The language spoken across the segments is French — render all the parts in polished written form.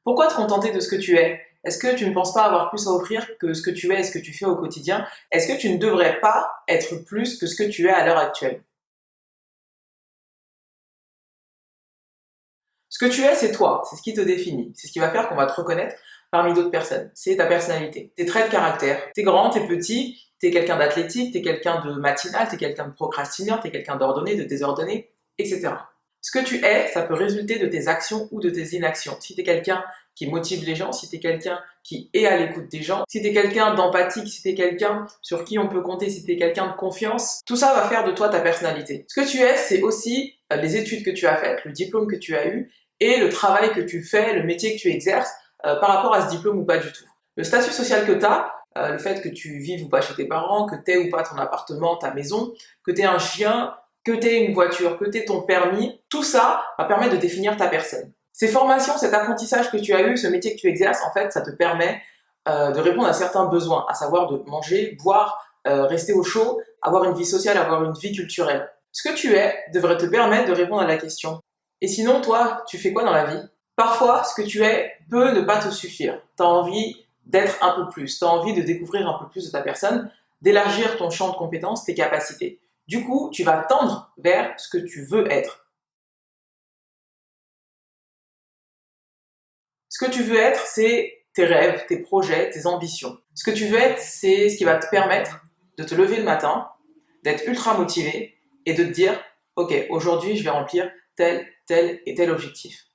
Pourquoi te contenter de ce que tu es? Est-ce que tu ne penses pas avoir plus à offrir que ce que tu es et ce que tu fais au quotidien? Est-ce que tu ne devrais pas être plus que ce que tu es à l'heure actuelle? Ce que tu es, c'est toi, c'est ce qui te définit, c'est ce qui va faire qu'on va te reconnaître parmi d'autres personnes. C'est ta personnalité, tes traits de caractère. T'es grand, t'es petit, t'es quelqu'un d'athlétique, t'es quelqu'un de matinal, t'es quelqu'un de procrastineur, t'es quelqu'un d'ordonné, de désordonné, etc. Ce que tu es, ça peut résulter de tes actions ou de tes inactions. Si t'es quelqu'un qui motive les gens, si t'es quelqu'un qui est à l'écoute des gens, si t'es quelqu'un d'empathique, si t'es quelqu'un sur qui on peut compter, si t'es quelqu'un de confiance, tout ça va faire de toi ta personnalité. Ce que tu es, c'est aussi les études que tu as faites, le diplôme que tu as eu, et le travail que tu fais, le métier que tu exerces par rapport à ce diplôme ou pas du tout. Le statut social que tu as, le fait que tu vives ou pas chez tes parents, que tu aies ou pas ton appartement, ta maison, que tu aies un chien, que tu aies une voiture, que tu aies ton permis, tout ça va permettre de définir ta personne. Ces formations, cet apprentissage que tu as eu, ce métier que tu exerces, en fait, ça te permet de répondre à certains besoins, à savoir de manger, boire, rester au chaud, avoir une vie sociale, avoir une vie culturelle. Ce que tu es devrait te permettre de répondre à la question: et sinon, toi, tu fais quoi dans la vie? Parfois, ce que tu es peut ne pas te suffire. Tu as envie d'être un peu plus, tu as envie de découvrir un peu plus de ta personne, d'élargir ton champ de compétences, tes capacités. Du coup, tu vas tendre vers ce que tu veux être. Ce que tu veux être, c'est tes rêves, tes projets, tes ambitions. Ce que tu veux être, c'est ce qui va te permettre de te lever le matin, d'être ultra motivé et de te dire: ok, aujourd'hui, je vais remplir tel, tel et tel objectif.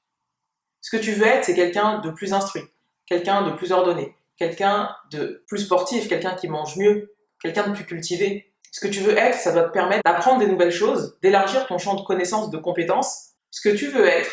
Ce que tu veux être, c'est quelqu'un de plus instruit, quelqu'un de plus ordonné, quelqu'un de plus sportif, quelqu'un qui mange mieux, quelqu'un de plus cultivé. Ce que tu veux être, ça doit te permettre d'apprendre des nouvelles choses, d'élargir ton champ de connaissances, de compétences. Ce que tu veux être,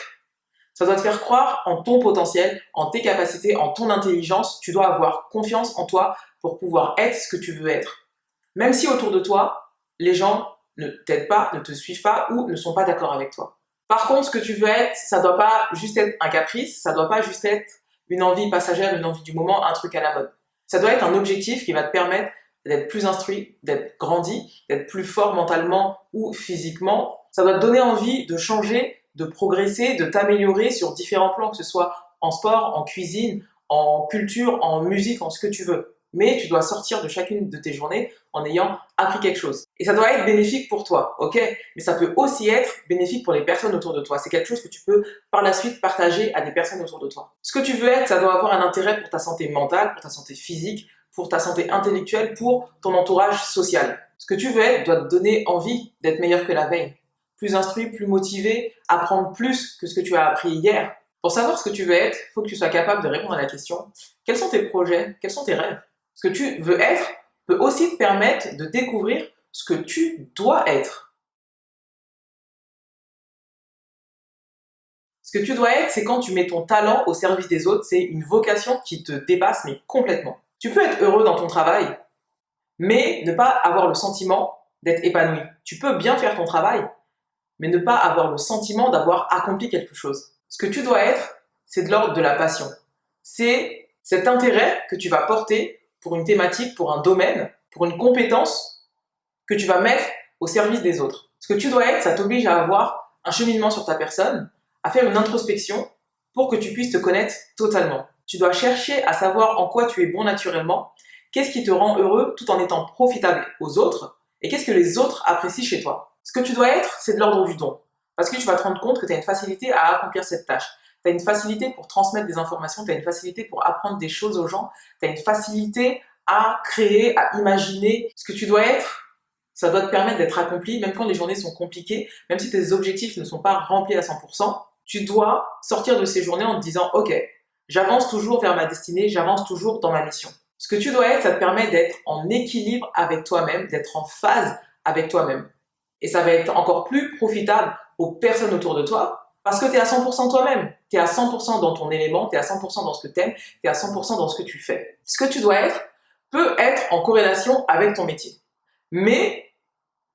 ça doit te faire croire en ton potentiel, en tes capacités, en ton intelligence. Tu dois avoir confiance en toi pour pouvoir être ce que tu veux être. Même si autour de toi, les gens ne t'aident pas, ne te suivent pas ou ne sont pas d'accord avec toi. Par contre, ce que tu veux être, ça doit pas juste être un caprice, ça doit pas juste être une envie passagère, une envie du moment, un truc à la mode. Ça doit être un objectif qui va te permettre d'être plus instruit, d'être grandi, d'être plus fort mentalement ou physiquement. Ça doit te donner envie de changer, de progresser, de t'améliorer sur différents plans, que ce soit en sport, en cuisine, en culture, en musique, en ce que tu veux. Mais tu dois sortir de chacune de tes journées en ayant appris quelque chose. Et ça doit être bénéfique pour toi, ok? Mais ça peut aussi être bénéfique pour les personnes autour de toi. C'est quelque chose que tu peux par la suite partager à des personnes autour de toi. Ce que tu veux être, ça doit avoir un intérêt pour ta santé mentale, pour ta santé physique, pour ta santé intellectuelle, pour ton entourage social. Ce que tu veux être doit te donner envie d'être meilleur que la veille. Plus instruit, plus motivé, apprendre plus que ce que tu as appris hier. Pour savoir ce que tu veux être, il faut que tu sois capable de répondre à la question: quels sont tes projets? Quels sont tes rêves? Ce que tu veux être peut aussi te permettre de découvrir ce que tu dois être. Ce que tu dois être, c'est quand tu mets ton talent au service des autres, c'est une vocation qui te dépasse, mais complètement. Tu peux être heureux dans ton travail, mais ne pas avoir le sentiment d'être épanoui. Tu peux bien faire ton travail, mais ne pas avoir le sentiment d'avoir accompli quelque chose. Ce que tu dois être, c'est de l'ordre de la passion. C'est cet intérêt que tu vas porter pour une thématique, pour un domaine, pour une compétence que tu vas mettre au service des autres. Ce que tu dois être, ça t'oblige à avoir un cheminement sur ta personne, à faire une introspection pour que tu puisses te connaître totalement. Tu dois chercher à savoir en quoi tu es bon naturellement, qu'est-ce qui te rend heureux tout en étant profitable aux autres, et qu'est-ce que les autres apprécient chez toi. Ce que tu dois être, c'est de l'ordre du don. Parce que tu vas te rendre compte que tu as une facilité à accomplir cette tâche. Tu as une facilité pour transmettre des informations, tu as une facilité pour apprendre des choses aux gens, tu as une facilité à créer, à imaginer. Ce que tu dois être, ça doit te permettre d'être accompli, même quand les journées sont compliquées, même si tes objectifs ne sont pas remplis à 100%, tu dois sortir de ces journées en te disant: ok, j'avance toujours vers ma destinée, j'avance toujours dans ma mission. Ce que tu dois être, ça te permet d'être en équilibre avec toi-même, d'être en phase avec toi-même. Et ça va être encore plus profitable aux personnes autour de toi, parce que tu es à 100% toi-même. Tu es à 100% dans ton élément, tu es à 100% dans ce que tu aimes, tu es à 100% dans ce que tu fais. Ce que tu dois être peut être en corrélation avec ton métier. Mais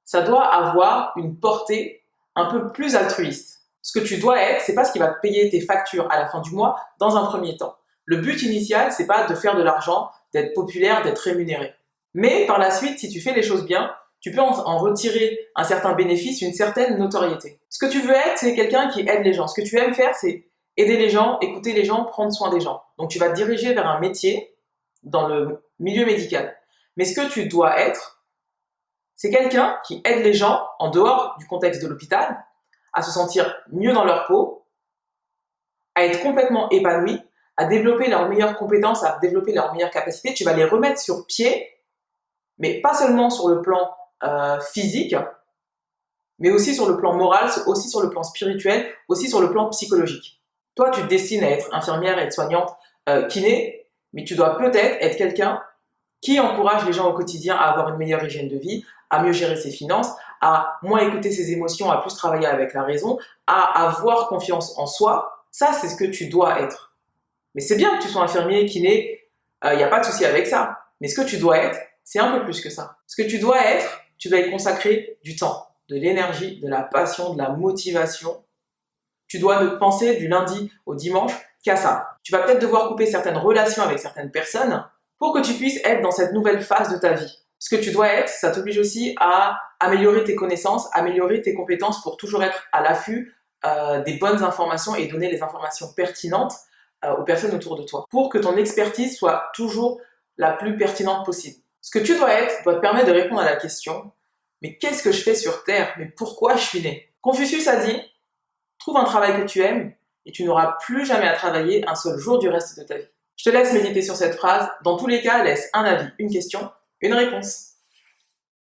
ça doit avoir une portée un peu plus altruiste. Ce que tu dois être, c'est pas ce qui va te payer tes factures à la fin du mois dans un premier temps. Le but initial, c'est pas de faire de l'argent, d'être populaire, d'être rémunéré. Mais par la suite, si tu fais les choses bien, tu peux en retirer un certain bénéfice, une certaine notoriété. Ce que tu veux être, c'est quelqu'un qui aide les gens. Ce que tu aimes faire, c'est aider les gens, écouter les gens, prendre soin des gens. Donc tu vas te diriger vers un métier dans le milieu médical. Mais ce que tu dois être, c'est quelqu'un qui aide les gens en dehors du contexte de l'hôpital à se sentir mieux dans leur peau, à être complètement épanoui, à développer leurs meilleures compétences, à développer leurs meilleures capacités. Tu vas les remettre sur pied, mais pas seulement sur le plan physique, mais aussi sur le plan moral, aussi sur le plan spirituel, aussi sur le plan psychologique. Toi, tu te destines à être infirmière, aide-soignante, kiné, mais tu dois peut-être être quelqu'un qui encourage les gens au quotidien à avoir une meilleure hygiène de vie, à mieux gérer ses finances, à moins écouter ses émotions, à plus travailler avec la raison, à avoir confiance en soi. Ça, c'est ce que tu dois être. Mais c'est bien que tu sois infirmier, kiné, il n'y a pas de souci avec ça. Mais ce que tu dois être, c'est un peu plus que ça. Ce que tu dois être, tu dois y consacrer du temps, de l'énergie, de la passion, de la motivation. Tu dois ne penser du lundi au dimanche qu'à ça. Tu vas peut-être devoir couper certaines relations avec certaines personnes pour que tu puisses être dans cette nouvelle phase de ta vie. Ce que tu dois être, ça t'oblige aussi à améliorer tes connaissances, améliorer tes compétences pour toujours être à l'affût des bonnes informations et donner les informations pertinentes aux personnes autour de toi, pour que ton expertise soit toujours la plus pertinente possible. Ce que tu dois être doit te permettre de répondre à la question « Mais qu'est-ce que je fais sur Terre? Mais pourquoi je suis né ?» Confucius a dit « Trouve un travail que tu aimes et tu n'auras plus jamais à travailler un seul jour du reste de ta vie. » Je te laisse méditer sur cette phrase. Dans tous les cas, laisse un avis, une question, une réponse.